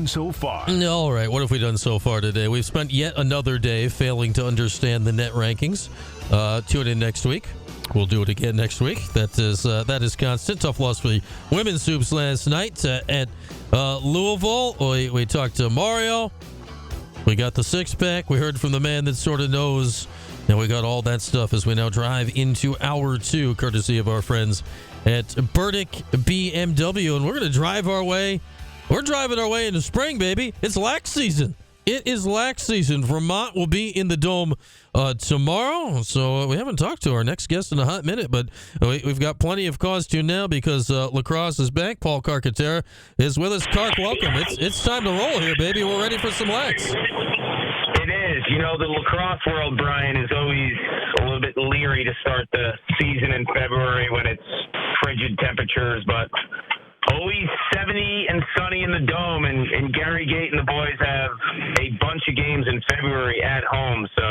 done so far? All right, what have we done so far today? We've spent yet another day failing to understand the net rankings. Tune in next week. We'll do it again next week. That is constant. Tough loss for the women's hoops last night at Louisville. We talked to Mario. We got the six-pack. We heard from the man that sort of knows. And we got all that stuff as we now drive into hour two, courtesy of our friends at Burdick BMW. And we're going to drive our way. We're driving our way into spring, baby. It's lax season. It is lax season. Vermont will be in the Dome tomorrow. So we haven't talked to our next guest in a hot minute, but we've got plenty of cause to now because lacrosse is back. Paul Carcaterra is with us. Carc, welcome. It's time to roll here, baby. We're ready for some lax. It is. You know, the lacrosse world, Brian, is always a little bit leery to start the season in February when it's frigid temperatures, but always 70 and sunny in the Dome, and Gary Gate and the boys have a bunch of games in February at home, so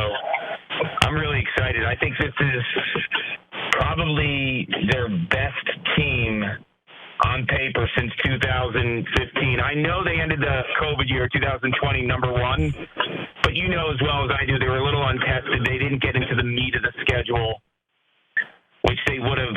I'm really excited. I think this is probably their best team on paper since 2015. I know they ended the COVID year 2020 number one, but you know as well as I do, they were a little untested. They didn't get into the meat of the schedule, which they would have,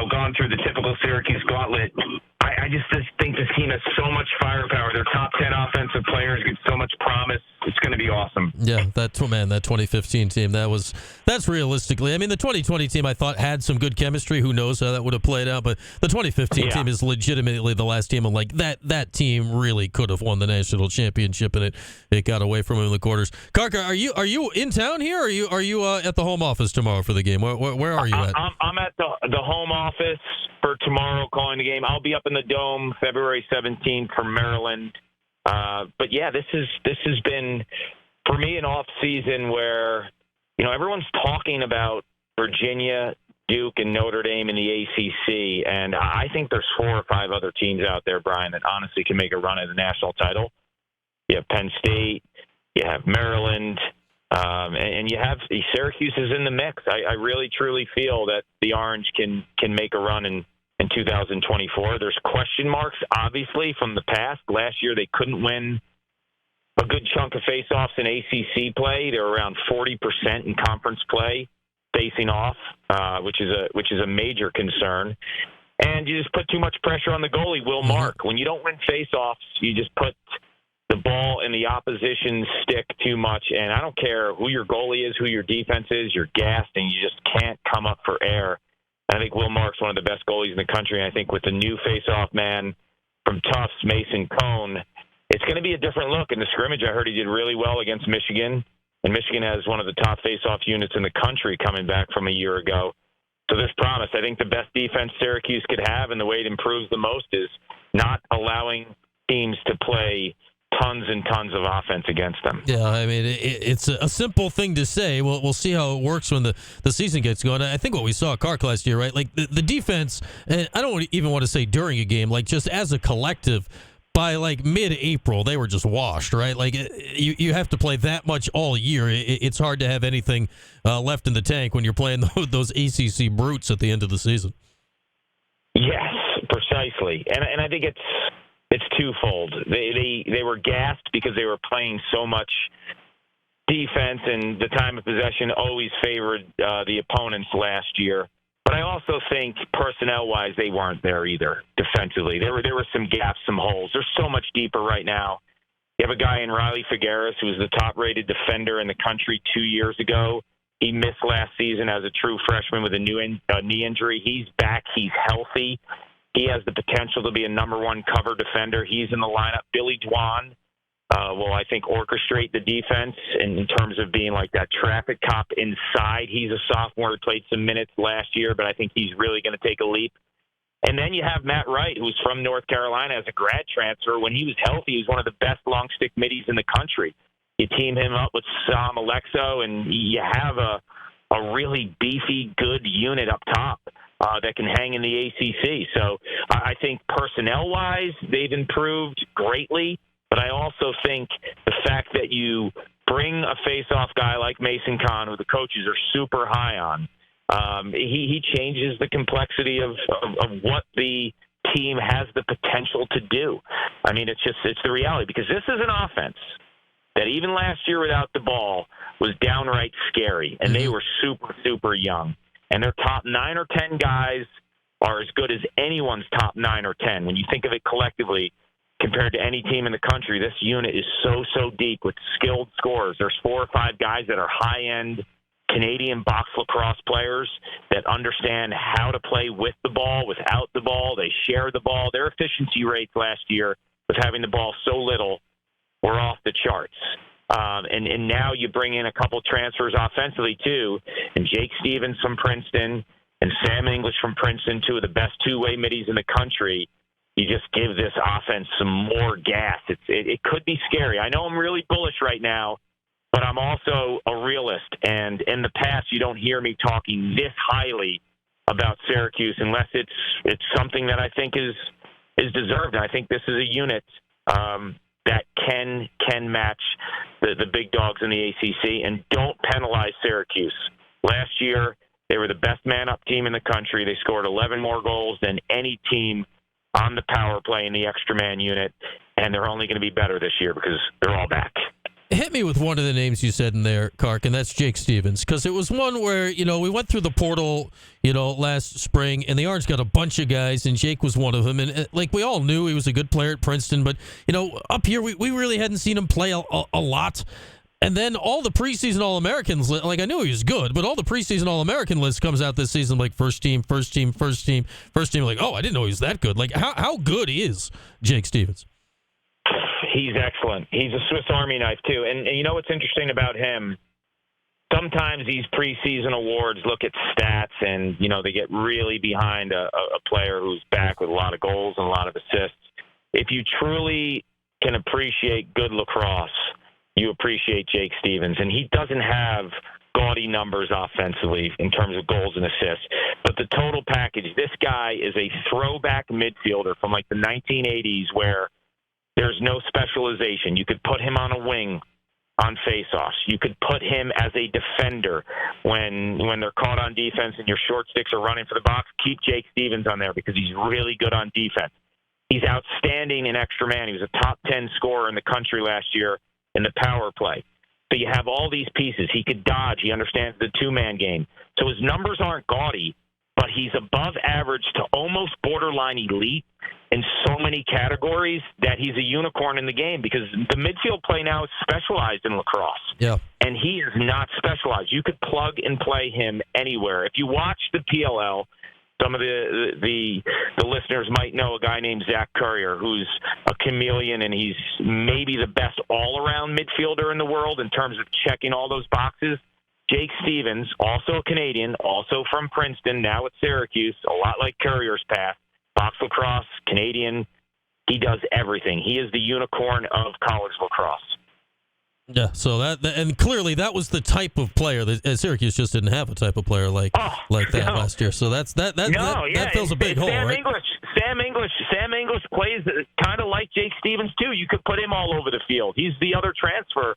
gone through the typical Syracuse gauntlet. I just think this team has so much firepower. Their top 10 offensive players get so much promise. It's going to be awesome. Yeah, that 2015 team, that's realistically. I mean, the 2020 team I thought had some good chemistry. Who knows how that would have played out? But the 2015 team is legitimately the last team. I'm like, that team really could have won the national championship, and it got away from them in the quarters. Carca, are you in town here? Or are you at the home office tomorrow for the game? Where are you at? I'm at the home office for tomorrow calling the game. I'll be up in the Dome February 17th for Maryland. But yeah, this has been for me an off season where everyone's talking about Virginia, Duke, and Notre Dame in the ACC, and I think there's 4 or 5 other teams out there, Brian, that honestly can make a run at the national title. You have Penn State, you have Maryland, and you have Syracuse is in the mix. I really truly feel that the Orange can make a run in 2024. There's question marks, obviously, from the past. Last year, they couldn't win a good chunk of face-offs in ACC play. They're around 40% in conference play facing off, which is a major concern. And you just put too much pressure on the goalie, Will Mark. When you don't win face-offs, you just put the ball in the opposition's stick too much. And I don't care who your goalie is, who your defense is, you're gassed, and you just can't come up for air. I think Will Mark's one of the best goalies in the country. And I think with the new face-off man from Tufts, Mason Cone, it's going to be a different look. In the scrimmage, I heard he did really well against Michigan. And Michigan has one of the top face-off units in the country coming back from a year ago. So there's promise. I think the best defense Syracuse could have, and the way it improves the most, is not allowing teams to play tons and tons of offense against them. Yeah, I mean, it's a simple thing to say. We'll see how it works when the season gets going. I think what we saw at Carc last year, right? Like the defense, and I don't even want to say during a game, like just as a collective, by like mid-April, they were just washed, right? Like you have to play that much all year. It's hard to have anything left in the tank when you're playing those ACC brutes at the end of the season. Yes, precisely. And I think it's twofold. They were gassed because they were playing so much defense, and the time of possession always favored the opponents last year. But I also think personnel-wise, they weren't there either defensively. There were some gaps, some holes. They're so much deeper right now. You have a guy in Riley Figueres who was the top-rated defender in the country 2 years ago. He missed last season as a true freshman with a knee injury. He's back. He's healthy. He has the potential to be a number one cover defender. He's in the lineup. Billy Dwan will, I think, orchestrate the defense in terms of being like that traffic cop inside. He's a sophomore. He played some minutes last year, but I think he's really going to take a leap. And then you have Matt Wright, who's from North Carolina as a grad transfer. When he was healthy, he was one of the best long stick middies in the country. You team him up with Sam Alexo, and you have a really beefy, good unit up top that can hang in the ACC. So I think personnel-wise, they've improved greatly. But I also think the fact that you bring a face-off guy like Mason Kahn, who the coaches are super high on, he changes the complexity of what the team has the potential to do. I mean, it's the reality, because this is an offense that even last year without the ball was downright scary, and they were super, super young. And their top 9 or 10 guys are as good as anyone's top 9 or 10. When you think of it collectively, compared to any team in the country, this unit is so, so deep with skilled scorers. There's 4 or 5 guys that are high-end Canadian box lacrosse players that understand how to play with the ball, without the ball. They share the ball. Their efficiency rates last year with having the ball so little were off the charts. And now you bring in a couple transfers offensively, too, and Jake Stevens from Princeton and Sam English from Princeton, 2 of the best two-way middies in the country. You just give this offense some more gas. It could be scary. I know I'm really bullish right now, but I'm also a realist. And in the past, you don't hear me talking this highly about Syracuse unless it's something that I think is deserved. And I think this is a unit that can match the big dogs in the ACC. And don't penalize Syracuse. Last year, they were the best man-up team in the country. They scored 11 more goals than any team on the power play in the extra man unit, and they're only going to be better this year because they're all back. Hit me with one of the names you said in there, Kark, and that's Jake Stevens, because it was one where, we went through the portal, last spring, and the Orange got a bunch of guys, and Jake was one of them. And, we all knew he was a good player at Princeton, but, up here, we really hadn't seen him play a lot. And then all the preseason All-Americans, I knew he was good, but all the preseason All-American list comes out this season, first team. Oh, I didn't know he was that good. How good is Jake Stevens? He's excellent. He's a Swiss Army knife, too. And you know what's interesting about him? Sometimes these preseason awards look at stats and, they get really behind a player who's back with a lot of goals and a lot of assists. If you truly can appreciate good lacrosse, you appreciate Jake Stevens. And he doesn't have gaudy numbers offensively in terms of goals and assists. But the total package, this guy is a throwback midfielder from the 1980s where there's no specialization. You could put him on a wing on faceoffs. You could put him as a defender when they're caught on defense and your short sticks are running for the box. Keep Jake Stevens on there because he's really good on defense. He's outstanding in extra man. He was a top 10 scorer in the country last year in the power play. So you have all these pieces. He could dodge. He understands the two-man game. So his numbers aren't gaudy, but he's above average to almost borderline elite in so many categories that he's a unicorn in the game because the midfield play now is specialized in lacrosse. Yeah. And he is not specialized. You could plug and play him anywhere. If you watch the PLL, some of the listeners might know a guy named Zach Currier, who's a chameleon, and he's maybe the best all-around midfielder in the world in terms of checking all those boxes. Jake Stevens, also a Canadian, also from Princeton, now at Syracuse, a lot like Currier's path, box lacrosse, Canadian. He does everything. He is the unicorn of college lacrosse. Yeah, so and clearly that was the type of player that Syracuse just didn't have a type of player like that last year. So that fills a big hole, right? Sam English plays kind of like Jake Stevens too. You could put him all over the field. He's the other transfer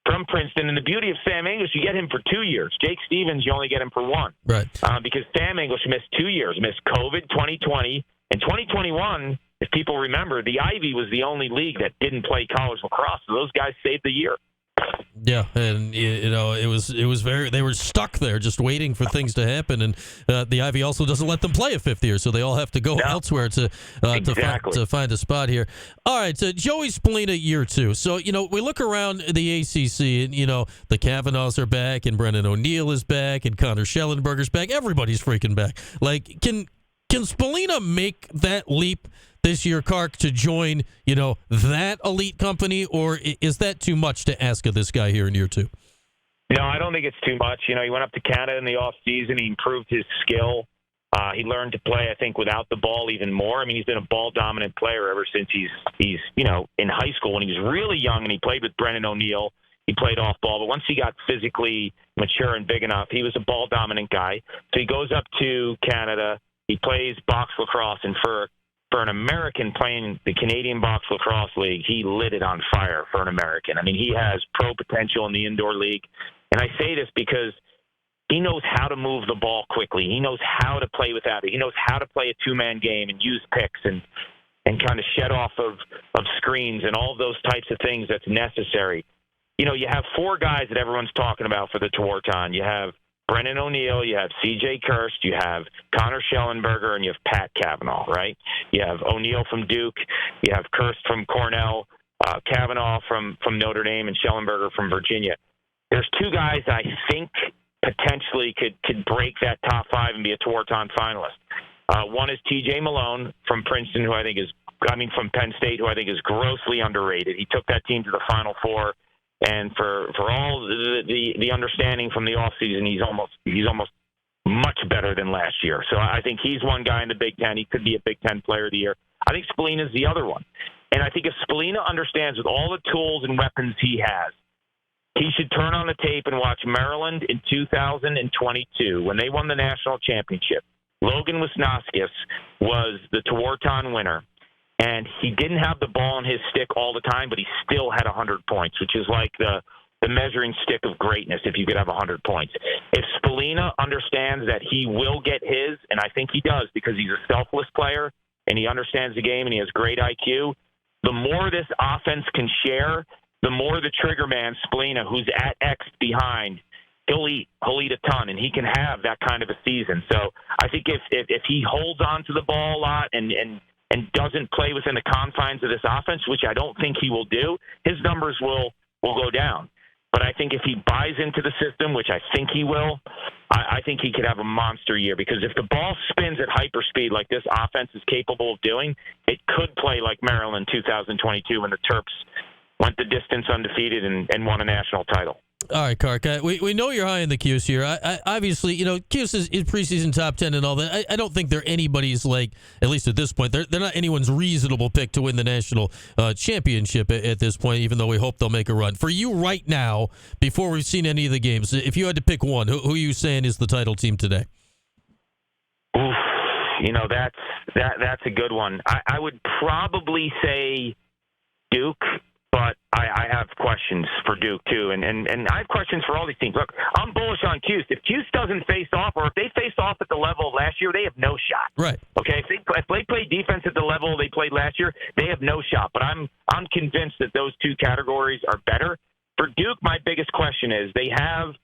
from Princeton, and the beauty of Sam English, you get him for 2 years. Jake Stevens, you only get him for 1, right? Because Sam English missed 2 years, missed COVID 2020 and 2021. If people remember, the Ivy was the only league that didn't play college lacrosse, so those guys saved the year. Yeah, and it was very. They were stuck there, just waiting for things to happen, and the Ivy also doesn't let them play a fifth year, so they all have to go elsewhere to find a spot here. All right, so Joey Spallina, year 2. So we look around the ACC, and the Kavanaughs are back, and Brennan O'Neill is back, and Connor Schellenberger's back. Everybody's freaking back. Can Spallina make that leap this year, Kark, to join, that elite company, or is that too much to ask of this guy here in year 2? No, I don't think it's too much. He went up to Canada in the offseason. He improved his skill. He learned to play, I think, without the ball even more. I mean, he's been a ball-dominant player ever since he's in high school when he was really young, and he played with Brennan O'Neill. He played off ball, but once he got physically mature and big enough, he was a ball-dominant guy. So he goes up to Canada. He plays box lacrosse, and for an American playing the Canadian Box Lacrosse League, he lit it on fire for an American. I mean, he has pro potential in the indoor league. And I say this because he knows how to move the ball quickly. He knows how to play without it. He knows how to play a two-man game and use picks and kind of shed off of screens and all of those types of things that's necessary. You know, you have four guys that everyone's talking about for the Tewaaraton. You have Brennan O'Neill, you have C.J. Kirst, you have Connor Schellenberger, and you have Pat Cavanaugh, right? You have O'Neill from Duke, you have Kirst from Cornell, Cavanaugh from Notre Dame, and Schellenberger from Virginia. There's two guys I think potentially could break that top five and be a Tewaaraton finalist. One is T.J. Malone from Princeton, from Penn State, who I think is grossly underrated. He took that team to the Final Four. And for all the understanding from the offseason, he's almost much better than last year. So I think he's one guy in the Big Ten. He could be a Big Ten Player of the Year. I think Spallina's the other one. And I think if Spallina understands with all the tools and weapons he has, he should turn on the tape and watch Maryland in 2022 when they won the national championship. Logan Wisnauskas was the Tewaaraton winner. And he didn't have the ball in his stick all the time, but he still had 100 points, which is like the measuring stick of greatness if you could have 100 points. If Spallina understands that he will get his, and I think he does because he's a selfless player and he understands the game and he has great IQ, the more this offense can share, the more the trigger man, Spallina, who's at X behind, he'll eat a ton, and he can have that kind of a season. So I think if he holds on to the ball a lot and doesn't play within the confines of this offense, which I don't think he will do, his numbers will go down. But I think if he buys into the system, which I think he will, I think he could have a monster year. Because if the ball spins at hyperspeed like this offense is capable of doing, it could play like Maryland 2022 when the Terps went the distance undefeated and won a national title. All right, Kark, we know you're high in the Cuse here. Obviously, Cuse is preseason top 10 and all that. I don't think they're anybody's, like, at least at this point, they're not anyone's reasonable pick to win the national championship at this point, even though we hope they'll make a run. For you right now, before we've seen any of the games, if you had to pick one, who are you saying is the title team today? Oof, that's a good one. I would probably say Duke. But I have questions for Duke, too, and I have questions for all these teams. Look, I'm bullish on Cuse. If Cuse doesn't face off, or if they face off at the level of last year, they have no shot. Right. Okay, if they play defense at the level they played last year, they have no shot. But I'm convinced that those two categories are better. For Duke, my biggest question is they have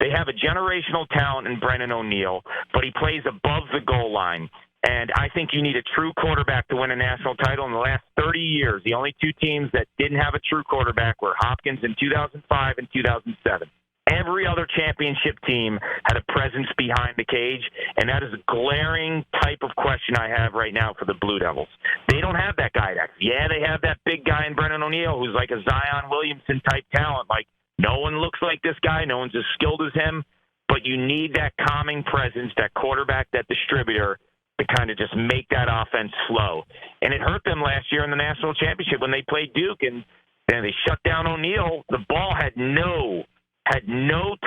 a generational talent in Brennan O'Neill, but he plays above the goal line. And I think you need a true quarterback to win a national title. In the last 30 years, the only two teams that didn't have a true quarterback were Hopkins in 2005 and 2007. Every other championship team had a presence behind the cage, and that is a glaring type of question I have right now for the Blue Devils. They don't have that guy. Yeah, they have that big guy in Brennan O'Neill who's like a Zion Williamson-type talent. Like, no one looks like this guy. No one's as skilled as him. But you need that calming presence, that quarterback, that distributor, to kind of just make that offense flow. And it hurt them last year in the national championship when they played Duke and then they shut down O'Neill. The ball had no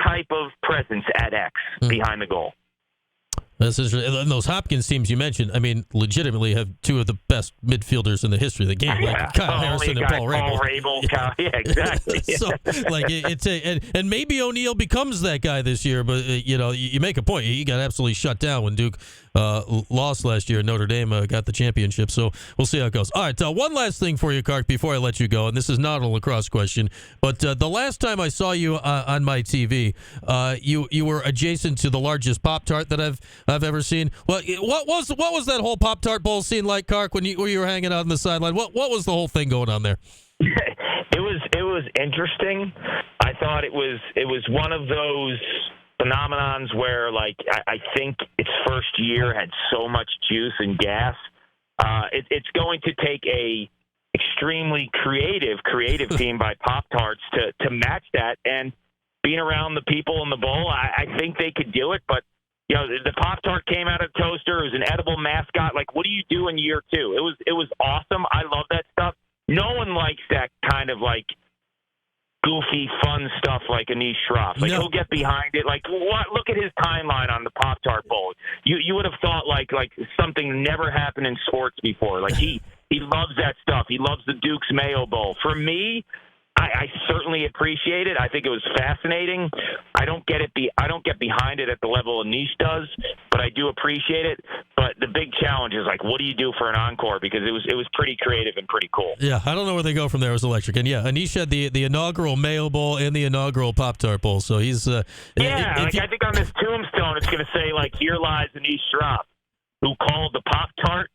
type of presence at X behind the goal. That's interesting. And those Hopkins teams you mentioned, I mean, legitimately have two of the best midfielders in the history of the game, like Kyle Harrison and Paul Rabel. Yeah, exactly. So, like, and maybe O'Neill becomes that guy this year, but you make a point. He got absolutely shut down when Duke lost last year. Notre Dame got the championship, so we'll see how it goes. All right, one last thing for you, Kark, before I let you go, and this is not a lacrosse question, but the last time I saw you on my TV, you were adjacent to the largest Pop-Tart that I've ever seen. What was that whole Pop-Tart bowl scene like, Kark, when you were hanging out on the sideline? What was the whole thing going on there? It was interesting. I thought it was one of those phenomenons where, like, I think its first year had so much juice and gas. It's going to take a extremely creative team by Pop-Tarts to match that. And being around the people in the bowl, I think they could do it. But the Pop-Tart came out of toaster. It was an edible mascot. Like, what do you do in year two? It was awesome. I love that stuff. No one likes that kind of, like, goofy, fun stuff like Anish Shroff. Like, he'll get behind it. Like, what? Look at his timeline on the Pop-Tart Bowl. You would have thought, like something never happened in sports before. Like, he loves that stuff. He loves the Duke's Mayo Bowl. For me, I certainly appreciate it. I think it was fascinating. I don't get behind it at the level Anish does, but I do appreciate it. But the big challenge is like, what do you do for an encore? Because it was pretty creative and pretty cool. Yeah, I don't know where they go from there. It was electric. And yeah, Anish had the inaugural Mayo Bowl and the inaugural Pop-Tart Bowl. So he's I think on his tombstone it's going to say like, here lies Anish Shroff, who called the Pop-Tart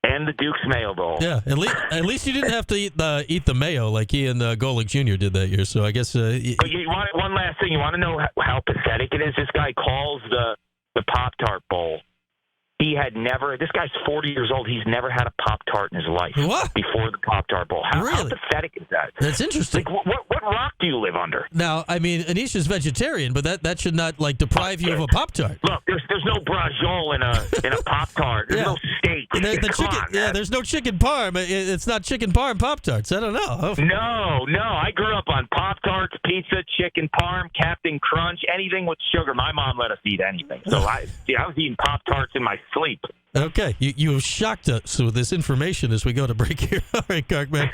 and the Duke's Mayo Bowl. Yeah, at least you didn't have to eat the mayo like he and Golick Jr. did that year. So I guess. But you want one last thing. You want to know how pathetic it is? This guy calls the Pop-Tart Bowl. This guy's 40 years old. He's never had a Pop-Tart in his life. What? Before the Pop-Tart Bowl. How pathetic is that? That's interesting. Like, what rock do you live under? Now, I mean, Anish is vegetarian, but that should not, like, deprive you of a Pop-Tart. Look, there's no brajol in a Pop-Tart. There's no steak. There's no chicken parm. It's not chicken parm Pop-Tarts. I don't know. No. I grew up on Pop-Tarts, pizza, chicken parm, Captain Crunch, anything with sugar. My mom let us eat anything. So I was eating Pop-Tarts in my sleep. Okay, you have shocked us with this information as we go to break here. All right, Carkman,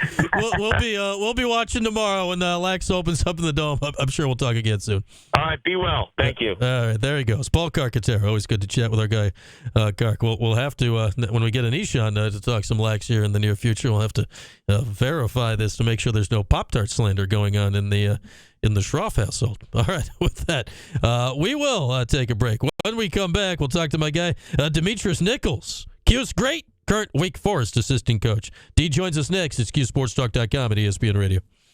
we'll be watching tomorrow when Lax opens up in the Dome. I'm sure we'll talk again soon. All right, be well. Thank you. All right, there he goes, Paul Carcaterra. Always good to chat with our guy, Cark. We'll have to when we get Anish on to talk some Lax here in the near future. We'll have to verify this to make sure there's no Pop-Tart slander going on in the Shroff household. All right, with that, we will take a break. When we come back, we'll talk to my guy, Demetrius Nichols. Q's great, current Wake Forest assistant coach. D joins us next. It's QSportsTalk.com at ESPN Radio.